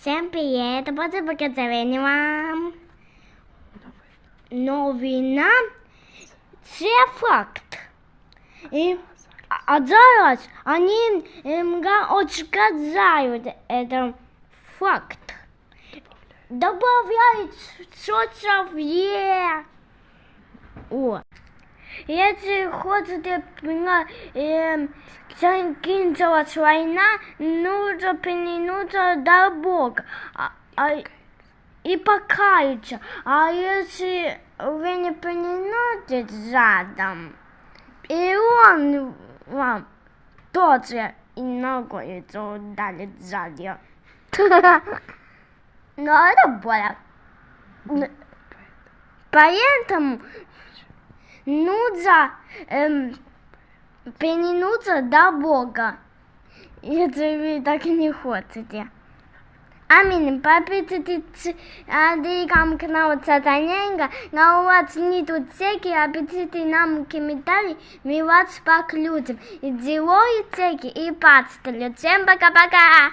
Всем привет! Давайте показать вам новина. Це факт. А зараз они отказывают этот факт. Добавляют соцсеть. Если хотите закінчилась война, нужно принудиться до Бога и покаяться. А если вы не приносите задом, и он вам тоже и ногой ударит сзади. Но это больно. Поэтому нужно принудиться до Бога, если вы так не хотите. Аминь. Подписывайтесь на канал Сатаненко. На у вас нету цеки, пишите нам комментарии, мы вас поклюем. И делаю цеки и пастырю. Всем пока-пока.